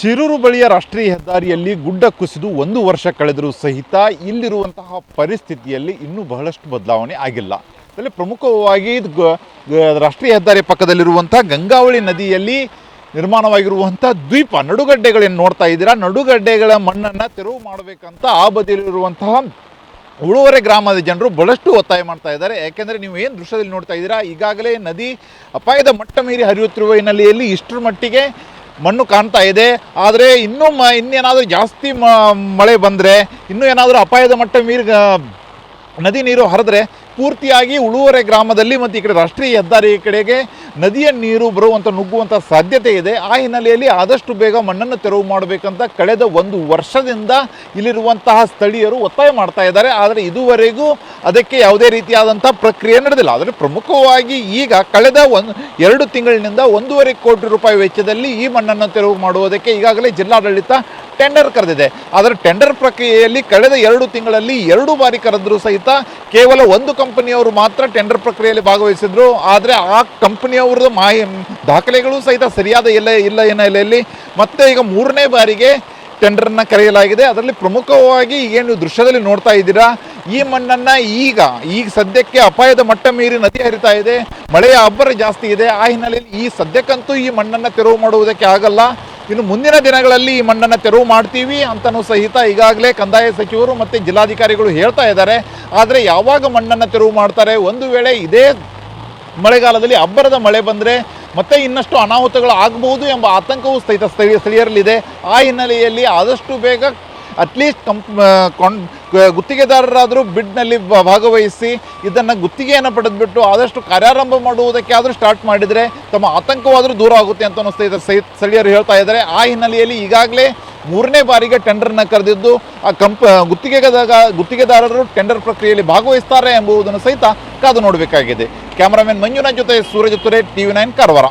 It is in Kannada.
ಶಿರೂರು ಬಳಿಯ ರಾಷ್ಟ್ರೀಯ ಹೆದ್ದಾರಿಯಲ್ಲಿ ಗುಡ್ಡ ಕುಸಿದು 1 ವರ್ಷ ಕಳೆದರೂ ಸಹಿತ ಇಲ್ಲಿರುವಂತಹ ಪರಿಸ್ಥಿತಿಯಲ್ಲಿ ಇನ್ನೂ ಬಹಳಷ್ಟು ಬದಲಾವಣೆ ಆಗಿಲ್ಲ. ಅದರಲ್ಲಿ ಪ್ರಮುಖವಾಗಿ ರಾಷ್ಟ್ರೀಯ ಹೆದ್ದಾರಿ ಪಕ್ಕದಲ್ಲಿರುವಂಥ ಗಂಗಾವಳಿ ನದಿಯಲ್ಲಿ ನಿರ್ಮಾಣವಾಗಿರುವಂಥ ದ್ವೀಪ ನಡುಗಡ್ಡೆಗಳನ್ನು ನೋಡ್ತಾ ಇದ್ದೀರಾ. ನಡುಗಡ್ಡೆಗಳ ಮಣ್ಣನ್ನು ತೆರವು ಮಾಡಬೇಕಂತ ಆ ಬದಿಯಲ್ಲಿರುವಂತಹ ಉಳುವರೆ ಗ್ರಾಮದ ಜನರು ಬಹಳಷ್ಟು ಒತ್ತಾಯ ಮಾಡ್ತಾ ಇದ್ದಾರೆ. ಯಾಕೆಂದರೆ ನೀವು ಏನು ದೃಶ್ಯದಲ್ಲಿ ನೋಡ್ತಾ ಇದ್ದೀರಾ, ಈಗಾಗಲೇ ನದಿ ಅಪಾಯದ ಮಟ್ಟ ಮೀರಿ ಹರಿಯುತ್ತಿರುವ ಹಿನ್ನೆಲೆಯಲ್ಲಿ ಇಷ್ಟರ ಮಟ್ಟಿಗೆ ಮಣ್ಣು ಕಾಣ್ತಾ ಇದೆ. ಆದರೆ ಇನ್ನೇನಾದರೂ ಜಾಸ್ತಿ ಮಳೆ ಬಂದರೆ, ಇನ್ನೂ ಏನಾದರೂ ಅಪಾಯದ ಮಟ್ಟ ಮೀರಿ ನದಿ ನೀರು ಹರಿದ್ರೆ ಪೂರ್ತಿಯಾಗಿ ಉಳುವರೆ ಗ್ರಾಮದಲ್ಲಿ ಮತ್ತು ಈ ಕಡೆ ರಾಷ್ಟ್ರೀಯ ಹೆದ್ದಾರಿ ಕಡೆಗೆ ನದಿಯ ನೀರು ನುಗ್ಗುವಂಥ ಸಾಧ್ಯತೆ ಇದೆ. ಆ ಹಿನ್ನೆಲೆಯಲ್ಲಿ ಆದಷ್ಟು ಬೇಗ ಮಣ್ಣನ್ನು ತೆರವು ಮಾಡಬೇಕಂತ ಕಳೆದ 1 ವರ್ಷದಿಂದ ಇಲ್ಲಿರುವಂತಹ ಸ್ಥಳೀಯರು ಒತ್ತಾಯ ಮಾಡ್ತಾ ಇದ್ದಾರೆ. ಆದರೆ ಇದುವರೆಗೂ ಅದಕ್ಕೆ ಯಾವುದೇ ರೀತಿಯಾದಂಥ ಪ್ರಕ್ರಿಯೆ ನಡೆದಿಲ್ಲ. ಆದರೆ ಪ್ರಮುಖವಾಗಿ ಈಗ ಕಳೆದ 2 ತಿಂಗಳಿನಿಂದ 1.5 ಕೋಟಿ ರೂಪಾಯಿ ವೆಚ್ಚದಲ್ಲಿ ಈ ಮಣ್ಣನ್ನು ತೆರವು ಮಾಡುವುದಕ್ಕೆ ಈಗಾಗಲೇ ಜಿಲ್ಲಾಡಳಿತ ಟೆಂಡರ್ ಕರೆದಿದೆ. ಆದರೆ ಟೆಂಡರ್ ಪ್ರಕ್ರಿಯೆಯಲ್ಲಿ ಕಳೆದ 2 ತಿಂಗಳಲ್ಲಿ 2 ಬಾರಿ ಕರೆದರೂ ಸಹಿತ ಕೇವಲ ಒಂದು ಕಂಪನಿಯವರು ಮಾತ್ರ ಟೆಂಡರ್ ಪ್ರಕ್ರಿಯೆಯಲ್ಲಿ ಭಾಗವಹಿಸಿದ್ರು. ಆದರೆ ಆ ಕಂಪನಿಯವ್ರದ್ದು ದಾಖಲೆಗಳು ಸಹಿತ ಸರಿಯಾದ ಇಲ್ಲ ಹಿನ್ನೆಲೆಯಲ್ಲಿ ಮತ್ತೆ ಈಗ 3ನೇ ಬಾರಿಗೆ ಟೆಂಡರ್ನ ಕರೆಯಲಾಗಿದೆ. ಅದರಲ್ಲಿ ಪ್ರಮುಖವಾಗಿ ಏನು ದೃಶ್ಯದಲ್ಲಿ ನೋಡ್ತಾ ಇದ್ದೀರಾ, ಈ ಮಣ್ಣನ್ನು ಈಗ ಸದ್ಯಕ್ಕೆ ಅಪಾಯದ ಮಟ್ಟ ಮೀರಿ ನದಿ ಹರಿತಾ ಇದೆ, ಮಳೆಯ ಅಬ್ಬರ ಜಾಸ್ತಿ ಇದೆ. ಆ ಹಿನ್ನೆಲೆಯಲ್ಲಿ ಈ ಸದ್ಯಕ್ಕಂತೂ ಈ ಮಣ್ಣನ್ನು ತೆರವು ಮಾಡುವುದಕ್ಕೆ ಆಗಲ್ಲ. ಇನ್ನು ಮುಂದಿನ ದಿನಗಳಲ್ಲಿ ಈ ಮಣ್ಣನ್ನು ತೆರವು ಮಾಡ್ತೀವಿ ಅಂತಲೂ ಸಹಿತ ಈಗಾಗಲೇ ಕಂದಾಯ ಸಚಿವರು ಮತ್ತು ಜಿಲ್ಲಾಧಿಕಾರಿಗಳು ಹೇಳ್ತಾ ಇದ್ದಾರೆ. ಆದರೆ ಯಾವಾಗ ಮಣ್ಣನ್ನು ತೆರವು ಮಾಡ್ತಾರೆ, ಒಂದು ವೇಳೆ ಇದೇ ಮಳೆಗಾಲದಲ್ಲಿ ಅಬ್ಬರದ ಮಳೆ ಬಂದರೆ ಮತ್ತೆ ಇನ್ನಷ್ಟು ಅನಾಹುತಗಳು ಆಗಬಹುದು ಎಂಬ ಆತಂಕವೂ ಸಹಿತ ಸ್ಥಳೀಯರಲ್ಲಿದೆ. ಆ ಹಿನ್ನೆಲೆಯಲ್ಲಿ ಆದಷ್ಟು ಬೇಗ ಅಟ್ಲೀಸ್ಟ್ ಗುತ್ತಿಗೆದಾರರಾದರೂ ಬಿಡ್ನಲ್ಲಿ ಭಾಗವಹಿಸಿ ಇದನ್ನು ಗುತ್ತಿಗೆಯನ್ನು ಪಡೆದುಬಿಟ್ಟು ಆದಷ್ಟು ಕಾರ್ಯಾರಂಭ ಮಾಡುವುದಕ್ಕೆ ಆದರೂ ಸ್ಟಾರ್ಟ್ ಮಾಡಿದರೆ ತಮ್ಮ ಆತಂಕವಾದರೂ ದೂರ ಆಗುತ್ತೆ ಅಂತ ಸ್ಥಳೀಯರು ಹೇಳ್ತಾ ಇದ್ದಾರೆ. ಆ ಹಿನ್ನೆಲೆಯಲ್ಲಿ ಈಗಾಗಲೇ 3ನೇ ಬಾರಿಗೆ ಟೆಂಡರ್ನ ಕರೆದಿದ್ದು ಆ ಗುತ್ತಿಗೆದಾರರು ಟೆಂಡರ್ ಪ್ರಕ್ರಿಯೆಯಲ್ಲಿ ಭಾಗವಹಿಸ್ತಾರೆ ಎಂಬುದನ್ನು ಸಹಿತ ಕಾದು ನೋಡಬೇಕಾಗಿದೆ. ಕ್ಯಾಮರಾಮನ್ ಮಂಜುನಾಥ್ ಜೊತೆ ಸೂರಜ್ ತುರೆ, TV9 ಕಾರವಾರ.